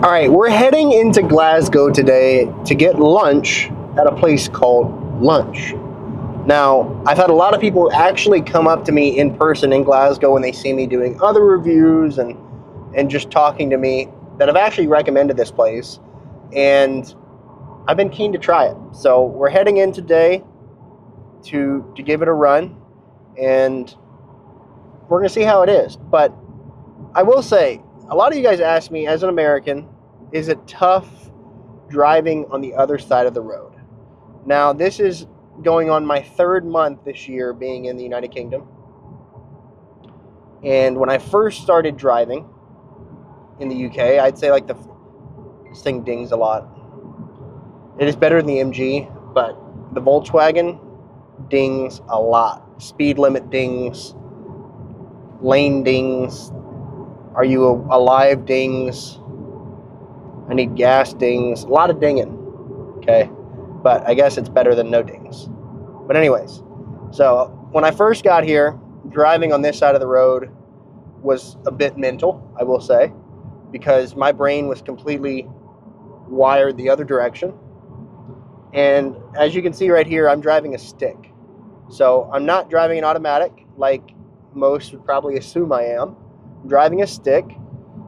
All right, we're heading into Glasgow today to get lunch at a place called Lunch. Now, I've had a lot of people actually come up to me in person in Glasgow when they see me doing other reviews and just talking to me that have actually recommended this place, and I've been keen to try it. So we're heading in today to give it a run, and we're going to see how it is. But I will say, a lot of you guys ask me, as an American, is it tough driving on the other side of the road? Now, this is going on my third month this year being in the United Kingdom. And when I first started driving in the UK, I'd say like this thing dings a lot. It is better than the MG, but the Volkswagen dings a lot. Speed limit dings, lane dings, are you alive dings, I need gas dings, a lot of dinging, okay? But I guess it's better than no dings. But anyways, so when I first got here, driving on this side of the road was a bit mental, I will say, because my brain was completely wired the other direction. And as you can see right here, I'm driving a stick. So I'm not driving an automatic like most would probably assume I am. I'm driving a stick,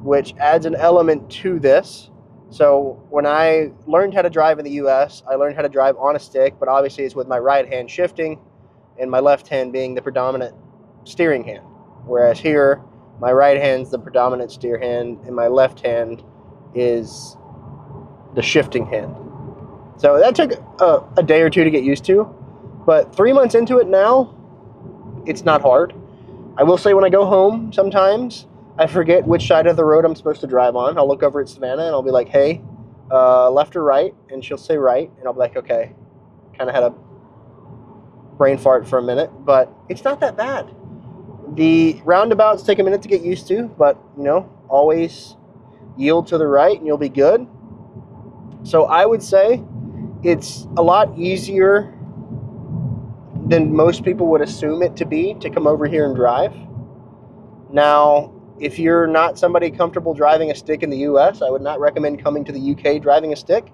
which adds an element to this. So when I learned how to drive in the US, I learned how to drive on a stick, but obviously it's with my right hand shifting and my left hand being the predominant steering hand. Whereas here, my right hand's the predominant steer hand and my left hand is the shifting hand. So that took a day or two to get used to, but 3 months into it now, it's not hard. I will say when I go home sometimes, I forget which side of the road I'm supposed to drive on. I'll look over at Savannah and I'll be like, hey, left or right? And she'll say right, and I'll be like, okay. Kind of had a brain fart for a minute, but it's not that bad. The roundabouts take a minute to get used to, but, you know, always yield to the right and you'll be good. So I would say it's a lot easier than most people would assume it to be to come over here and drive. Now, if you're not somebody comfortable driving a stick in the US, I would not recommend coming to the UK driving a stick.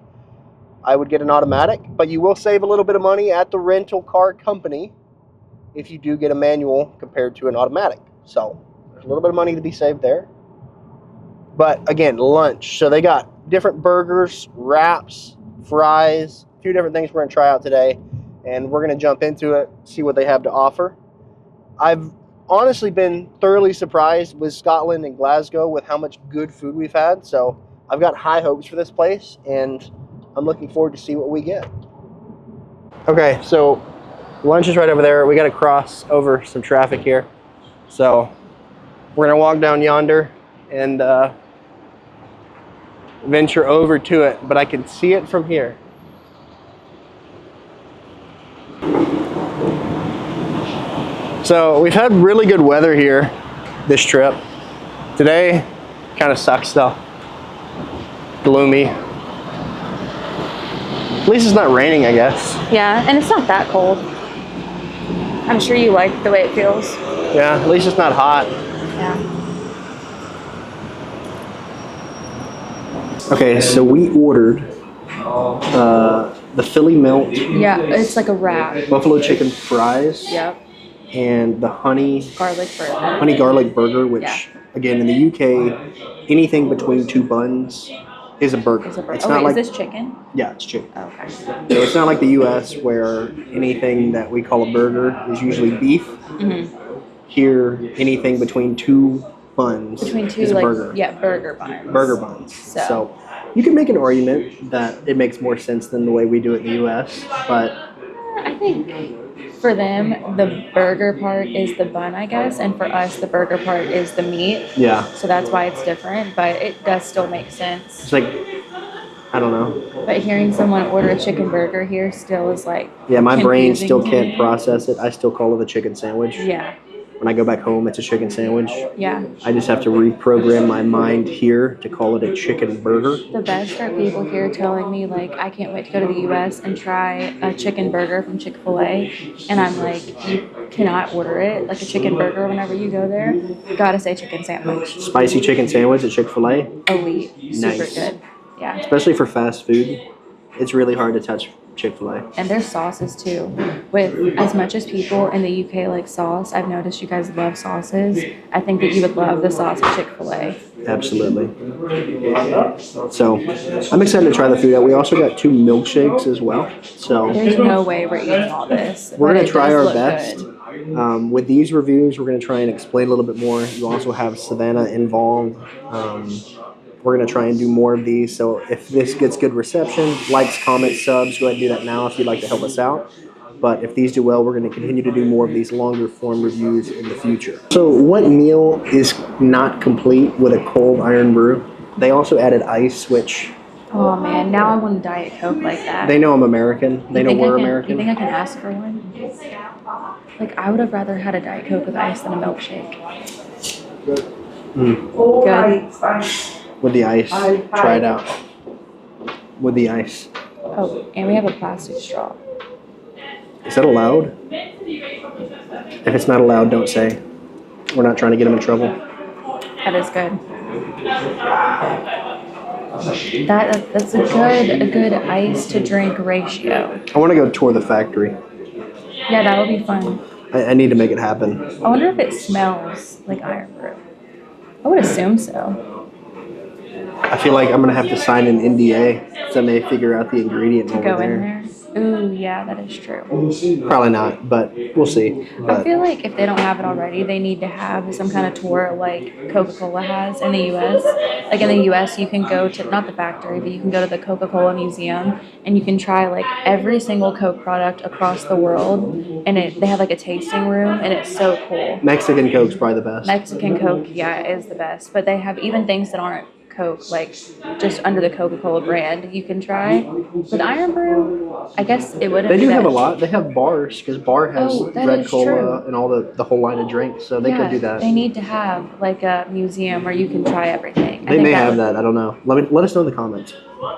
I would get an automatic, but you will save a little bit of money at the rental car company if you do get a manual compared to an automatic. So there's a little bit of money to be saved there. But again, Lunch. So they got different burgers, wraps, fries, a few different things we're going to try out today. And we're going to jump into it, see what they have to offer. I've honestly been thoroughly surprised with Scotland and Glasgow with how much good food we've had. So I've got high hopes for this place, and I'm looking forward to see what we get. Okay, so Lunch is right over there. We got to cross over some traffic here. So we're going to walk down yonder and venture over to it, but I can see it from here. So we've had really good weather here this trip. Today kind of sucks though. Gloomy. At least it's not raining, I guess. Yeah, and it's not that cold. I'm sure you like the way it feels. Yeah, at least it's not hot. Yeah. Okay, so we ordered the Philly melt. Yeah, it's like a wrap. Buffalo chicken fries. Yep. And the honey garlic burger, which again in the UK, anything between two buns is a burger. It's not like, is this chicken? Yeah, it's chicken. Oh, okay. So it's not like the US where anything that we call a burger is usually beef. Mm-hmm. Here, anything between two buns is a burger. Yeah, burger buns. Burger buns. So you can make an argument that it makes more sense than the way we do it in the US, but I think for them, the burger part is the bun, I guess, and for us, the burger part is the meat. Yeah. So that's why it's different, but it does still make sense. It's like, I don't know. But hearing someone order a chicken burger here still is like, yeah, my brain still can't process it. I still call it a chicken sandwich. Yeah. when I go back home, it's a chicken sandwich. Yeah. I just have to reprogram my mind here to call it a chicken burger. The best are people here telling me, like, I can't wait to go to the U.S. and try a chicken burger from Chick-fil-A. And I'm like, you cannot order it, like a chicken burger whenever you go there. Gotta say chicken sandwich. Spicy chicken sandwich at Chick-fil-A. Elite. Super Nice. good. Yeah. Especially for fast food. It's really hard to touch Chick-fil-A. And their sauces too. With as much as people in the UK like sauce, I've noticed you guys love sauces. I think that you would love the sauce at Chick-fil-A. Absolutely. So I'm excited to try the food out. We also got 2 milkshakes as well. So There's no way we're eating all this. we're but going it to try does our look best. good. With these reviews, we're going to try and explain a little bit more. You also have Savannah involved. We're going to try and do more of these. So if this gets good reception, likes, comments, subs, go ahead and do that now if you'd like to help us out. But if these do well, we're going to continue to do more of these longer form reviews in the future. So what meal is not complete with a cold iron brew? They also added ice, which... Oh man, now I want a Diet Coke like that. They know I'm American. They know we're American. You think I can ask for one? Like, I would have rather had a Diet Coke with ice than a milkshake. Mm. Good. With the ice. Try it out. With the ice. Oh, and we have a plastic straw. Is that allowed? If it's not allowed, don't say. We're not trying to get them in trouble. That is good. That's a good ice to drink ratio. I want to go tour the factory. Yeah, that would be fun. I need to make it happen. I wonder if it smells like iron brew. I would assume so. I feel like I'm going to have to sign an NDA so they figure out the ingredient To over go there. in there. Ooh, yeah, that is true. Probably not, but we'll see. I But feel like if they don't have it already, they need to have some kind of tour like Coca-Cola has in the U.S. Like in the U.S., you can go to, not the factory, but you can go to the Coca-Cola Museum and you can try like every single Coke product across the world. And they have like a tasting room and it's so cool. Mexican Coke's probably the best. Mexican Coke, yeah, is the best. But they have even things that aren't Coke, like just under the Coca-Cola brand, you can try. With Iron Brew, I guess it wouldn't They be do that- have a lot. They have bars because Bar has Oh, that Red is Cola true. and all the whole line of drinks, so they could do that. They need to have like a museum where you can try everything. I They think may have would- that. I don't know. Let us know in the comments.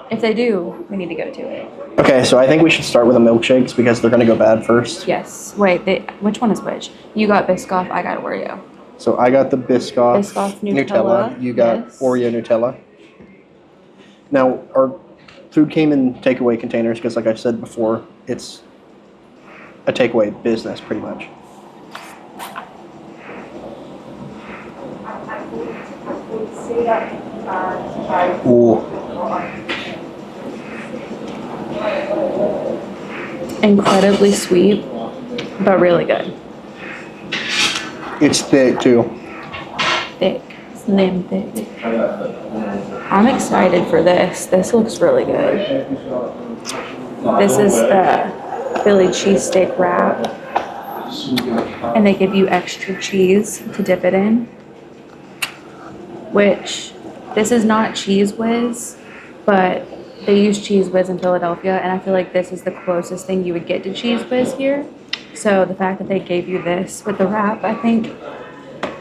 If they do, we need to go to it. Okay, so I think we should start with the milkshakes because they're going to go bad first. Yes. Wait, which one is which? You got Biscoff, I got Oreo. So I got the Biscoff, Biscoff Nutella, You got yes. Oreo Nutella. Now, our food came in takeaway containers because, like I said before, it's a takeaway business pretty much. Ooh. Incredibly sweet, but really good. It's thick too. Thick. Slim thick. I'm excited for this. This looks really good. This is the Philly cheesesteak wrap. And they give you extra cheese to dip it in. Which, this is not Cheese Whiz, but they use Cheese Whiz in Philadelphia, and I feel like this is the closest thing you would get to Cheese Whiz here. So the fact that they gave you this with the wrap, I think,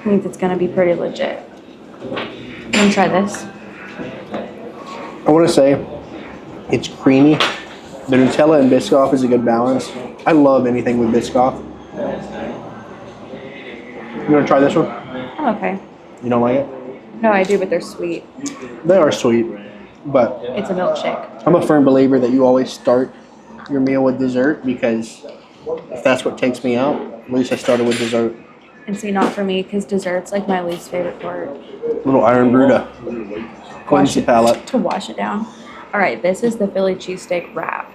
means it's gonna be pretty legit. I'm gonna try this. I want to say it's creamy. The Nutella and Biscoff is a good balance. I love anything with Biscoff. You want to try this one? I'm okay. You don't like it? No, I do, but they're sweet. They are sweet, but It's a milkshake. I'm a firm believer that you always start your meal with dessert because if that's what takes me out, at least I started with dessert. And see, not for me, because dessert's like my least favorite part. Little iron brew to cleanse the palate. To wash it down. All right, this is the Philly cheesesteak wrap.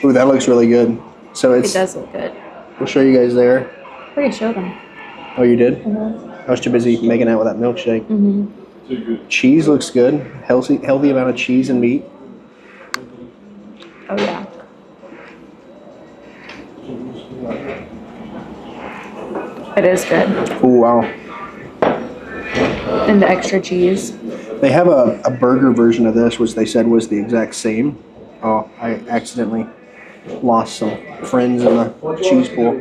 Ooh, that looks really good. So It it's. does look good. We'll show you guys there. Pretty show them. Oh, you did? Mm-hmm. I was too busy making out with that milkshake. Mm-hmm. Cheese looks good. Healthy amount of cheese and meat. Oh yeah. It is good. Ooh, wow. And the extra cheese. They have a burger version of this, which they said was the exact same. Oh, I accidentally lost some friends in the cheese pool.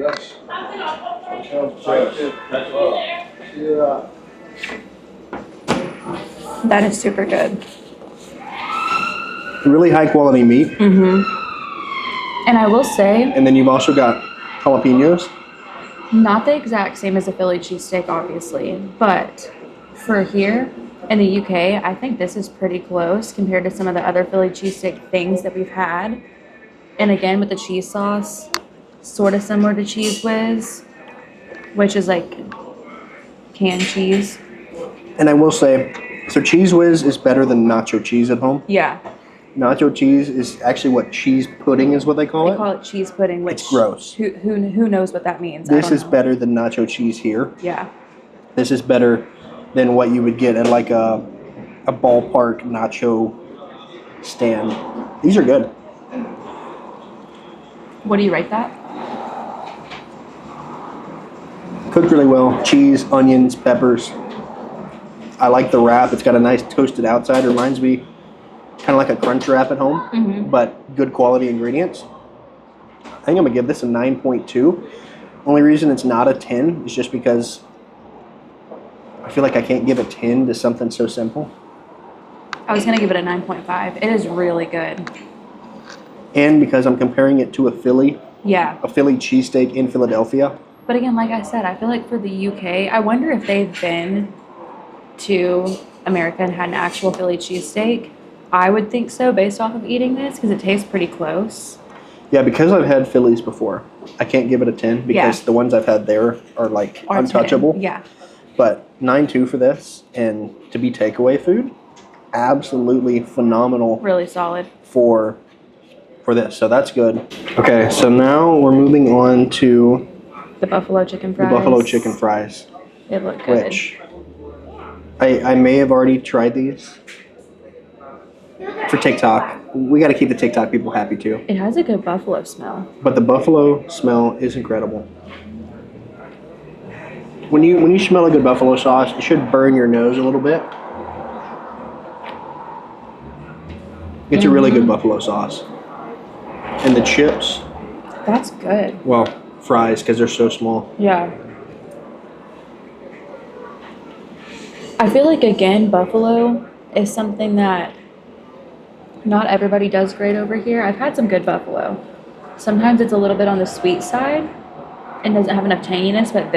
That is super good. Really high quality meat. And I will say, And then you've also got jalapenos. not the exact same as a Philly cheesesteak, obviously, but for here in the UK, I think this is pretty close compared to some of the other Philly cheesesteak things that we've had. And again, with the cheese sauce, sort of similar to Cheese Whiz, which is like canned cheese. And I will say, so Cheese Whiz is better than nacho cheese at home. Yeah, Nacho cheese is actually what cheese pudding is what they call they it. call it cheese pudding, which It's gross. Who knows what that means? This is know. better than nacho cheese here. Yeah. This is better than what you would get at like a ballpark nacho stand. These are good. What do you rate that? Cooked really well. Cheese, onions, peppers. I like the wrap. It's got a nice toasted outside. It reminds me kind of like a crunch wrap at home, but good quality ingredients. I think I'm going to give this a 9.2. Only reason it's not a 10 is just because I feel like I can't give a 10 to something so simple. I was going to give it a 9.5. It is really good. And because I'm comparing it to a Philly cheesesteak in Philadelphia. But again, like I said, I feel like for the UK, I wonder if they've been to America and had an actual Philly cheesesteak. I would think so based off of eating this because it tastes pretty close. Yeah, because I've had Phillies before, I can't give it a 10 because the ones I've had there are like untouchable. 10. Yeah. But 9.2 for this, and to be takeaway food, absolutely phenomenal. Really solid. For this, so that's good. Okay, so now we're moving on to the buffalo chicken fries. The buffalo chicken fries. They look good. Which I may have already tried these for TikTok. We got to keep the TikTok people happy too. It has a good buffalo smell. But the buffalo smell is incredible. When you smell a good buffalo sauce, it should burn your nose a little bit. It's a really good buffalo sauce. And the chips. That's good. Well, fries because they're so small. Yeah. I feel like, again, buffalo is something that not everybody does great over here. I've had some good buffalo. Sometimes it's a little bit on the sweet side and doesn't have enough tanginess, but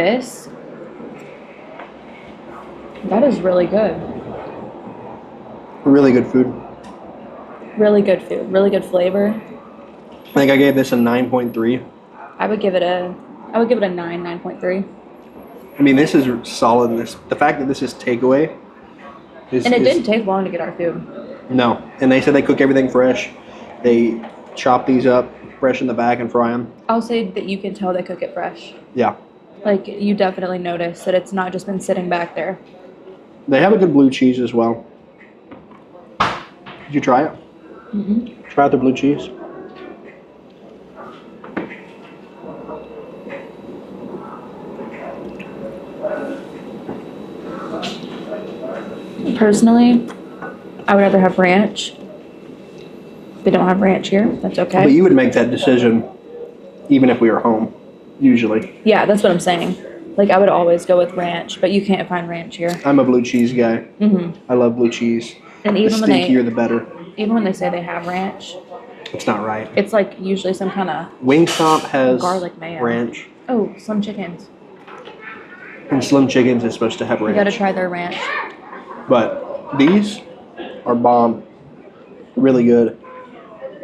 that is really good. Really good food. Really good food. Really good flavor. I think I gave this a 9.3. I would give it a 9.3. I mean, this is solid. The fact that this is takeaway and it didn't take long to get our food. No. And they said they cook everything fresh. They chop these up fresh in the bag and fry them. I'll say that you can tell they cook it fresh. Yeah. Like, you definitely notice that it's not just been sitting back there. They have a good blue cheese as well. Did you try it? Mm-hmm. Try out the blue cheese. Personally, I would rather have ranch. They don't have ranch here. That's okay. But you would make that decision even if we were home, usually. Yeah, that's what I'm saying. Like, I would always go with ranch, but you can't find ranch here. I'm a blue cheese guy. Mm-hmm. I love blue cheese. And even the stinkier, the better. Even when they say they have ranch, it's not right. It's like usually some kind of Wingstop has garlic mayo. Ranch. Oh, Slim Chickens. And Slim Chickens is supposed to have ranch. You gotta try their ranch. But these are bomb. Really good.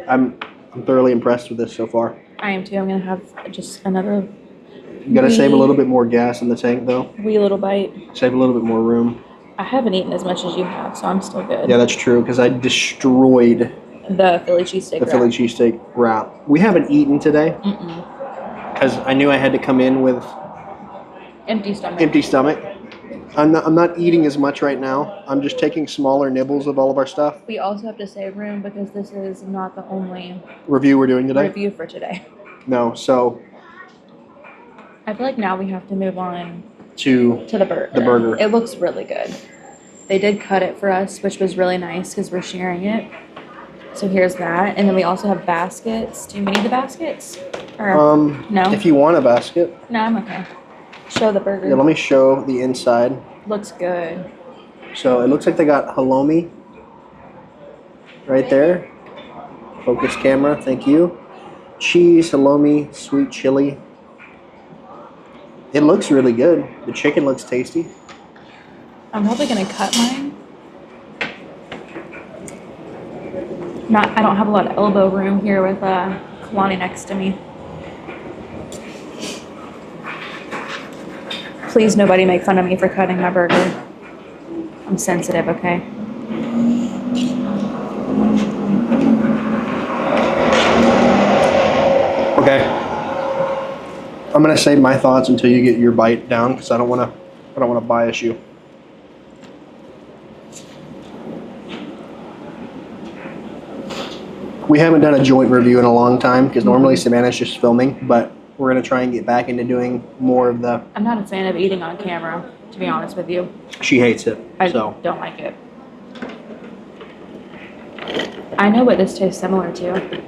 I'm thoroughly impressed with this so far. I am too. I'm gonna have just another. You gotta save a little bit more gas in the tank though. Wee little bite. Save a little bit more room. I haven't eaten as much as you have, so I'm still good. Yeah, that's true because I destroyed the Philly cheesesteak wrap. Philly cheesesteak wrap. We haven't eaten today because I knew I had to come in with empty stomach. I'm not eating as much right now. I'm just taking smaller nibbles of all of our stuff. We also have to save room because this is not the only review we're doing today. Review for today. No, so I feel like now we have to move on to the burger. The burger. It looks really good. They did cut it for us, which was really nice because we're sharing it. So here's that, and then we also have baskets. Do you need the baskets? Or no? If you want a basket. No, I'm okay. Show the burger. Yeah, let me show the inside. Looks good. So it looks like they got halloumi right there. Focus camera, thank you. Cheese, halloumi, sweet chili. It looks really good. The chicken looks tasty. I'm probably gonna cut mine. I don't have a lot of elbow room here with Kalani next to me. Please, nobody make fun of me for cutting my burger. I'm sensitive, okay? Okay. I'm gonna save my thoughts until you get your bite down because I don't wanna bias you. We haven't done a joint review in a long time because normally Savannah's just filming, but we're gonna try and get back into doing more of the. I'm not a fan of eating on camera, to be honest with you. She hates it. I don't like it. I know what this tastes similar to.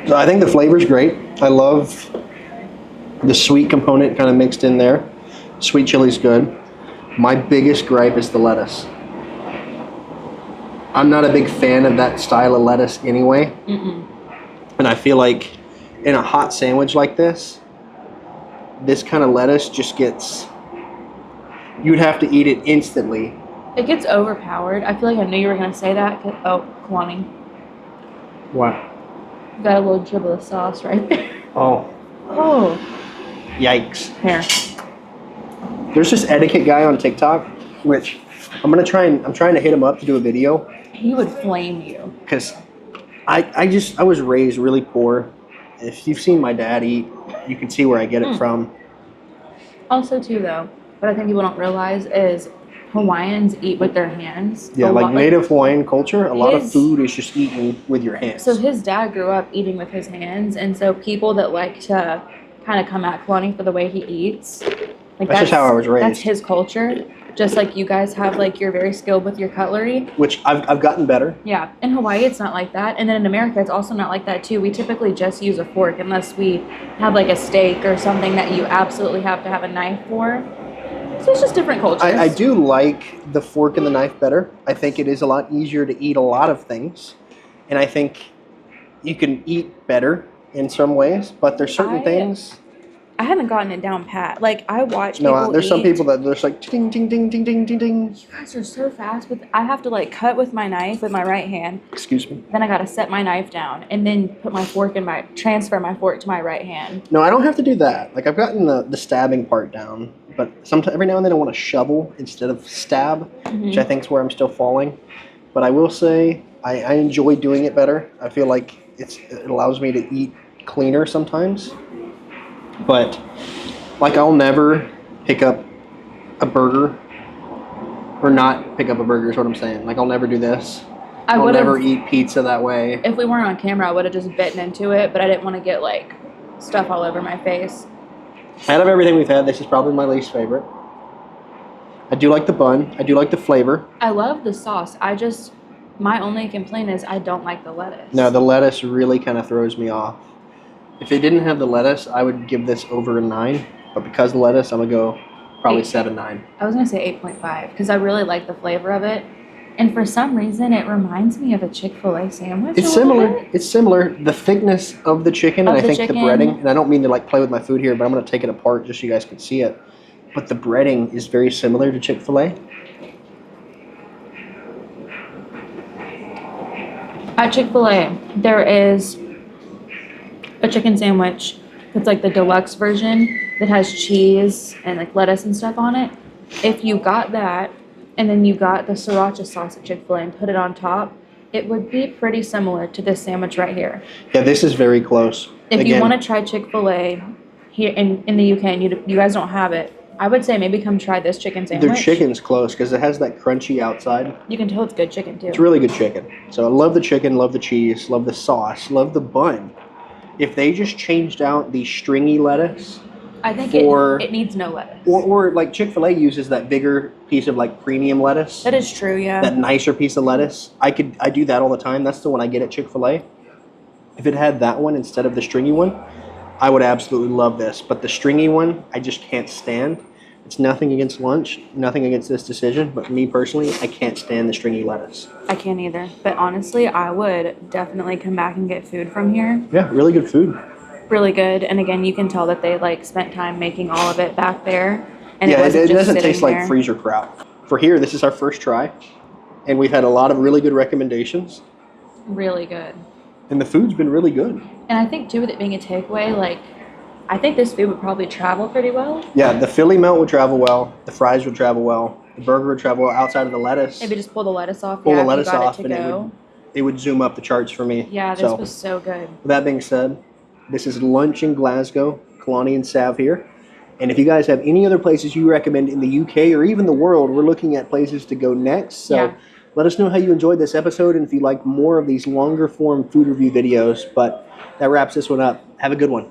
So I think the flavor's great. I love the sweet component kind of mixed in there. Sweet chili's good. My biggest gripe is the lettuce. I'm not a big fan of that style of lettuce anyway. And I feel like in a hot sandwich like this kind of lettuce just gets, you'd have to eat it instantly. It gets overpowered. I feel like I knew you were going to say that. Oh, Kalani. What? Got a little dribble of sauce right there. Oh. Oh. Yikes. Here. There's this etiquette guy on TikTok, which I'm trying to hit him up to do a video. He would flame you. Because I was raised really poor. If you've seen my dad eat, you can see where I get it from. Also, too, though, what I think people don't realize is Hawaiians eat with their hands. Yeah, like native Hawaiian culture, a lot of food is just eaten with your hands. So his dad grew up eating with his hands, and so people that like to kind of come at Kalani for the way he eats, like that's just how I was raised. That's his culture. Just like you guys have, like, you're very skilled with your cutlery. Which I've gotten better. Yeah. In Hawaii, it's not like that. And then in America, it's also not like that, too. We typically just use a fork unless we have, like, a steak or something that you absolutely have to have a knife for. So it's just different cultures. I do like the fork and the knife better. I think it is a lot easier to eat a lot of things. And I think you can eat better in some ways. But there's certain things... I haven't gotten it down pat. Like, I watch people No, there's eat. some people that there's like ding, ding, ding, ding, ding, ding, ding. You guys are so fast. I have to, like, cut with my knife with my right hand. Excuse me. Then I got to set my knife down and then put my fork transfer my fork to my right hand. No, I don't have to do that. Like, I've gotten the stabbing part down. But sometimes, every now and then I want to shovel instead of stab, which I think is where I'm still falling. But I will say, I enjoy doing it better. I feel like it allows me to eat cleaner sometimes. But... like, I'll never pick up a burger, or not pick up a burger is what I'm saying. Like, I'll never do this. I'll never eat pizza that way. If we weren't on camera, I would have just bitten into it, but I didn't want to get, like, stuff all over my face. Out of everything we've had, this is probably my least favorite. I do like the bun. I do like the flavor. I love the sauce. My only complaint is I don't like the lettuce. No, the lettuce really kind of throws me off. If it didn't have the lettuce, I would give this over a 9. But because of the lettuce, I'm going to go probably 7, 9. I was going to say 8.5 because I really like the flavor of it. And for some reason, it reminds me of a Chick-fil-A sandwich. It's similar. It's similar. The thickness of the chicken, and I think the breading, and I don't mean to, like, play with my food here, but I'm going to take it apart just so you guys can see it. But the breading is very similar to Chick-fil-A. At Chick-fil-A, there is a chicken sandwich that's like the deluxe version that has cheese and like lettuce and stuff on it. If you got that and then you got the sriracha sauce at Chick-fil-A and put it on top, it would be pretty similar to this sandwich right here. Yeah, this is very close. If you want to try Chick-fil-A here in the UK and you guys don't have it, I would say maybe come try this chicken sandwich. Their chicken's close because it has that crunchy outside. You can tell it's good chicken too. It's really good chicken. So I love the chicken, love the cheese, love the sauce, love the bun. If they just changed out the stringy lettuce, I think it needs no lettuce. Or like Chick-fil-A uses that bigger piece of like premium lettuce. That is true, yeah. That nicer piece of lettuce. I do that all the time. That's the one I get at Chick-fil-A. If it had that one instead of the stringy one, I would absolutely love this, but the stringy one, I just can't stand. It's nothing against lunch, nothing against this decision, but me personally, I can't stand the stringy lettuce. I can't either. But honestly, I would definitely come back and get food from here. Yeah, really good food. Really good. And again, you can tell that they like spent time making all of it back there. And Yeah, it wasn't it just doesn't sitting taste like there. freezer kraut. For here, this is our first try, and we've had a lot of really good recommendations, Really good. and the food's been really good. And I think too, with it being a takeaway, like I think this food would probably travel pretty well. Yeah, the Philly melt would travel well, the fries would travel well, the burger would travel well outside of the lettuce. Maybe just pull the lettuce off. Pull yeah, the if lettuce you got off, it to and go. it would zoom up the charts for me. Yeah, this was so good. With that being said, this is lunch in Glasgow, Kalani and Sav here. And if you guys have any other places you recommend in the UK or even the world, we're looking at places to go next. So Yeah. let us know how you enjoyed this episode and if you like more of these longer form food review videos. But that wraps this one up. Have a good one.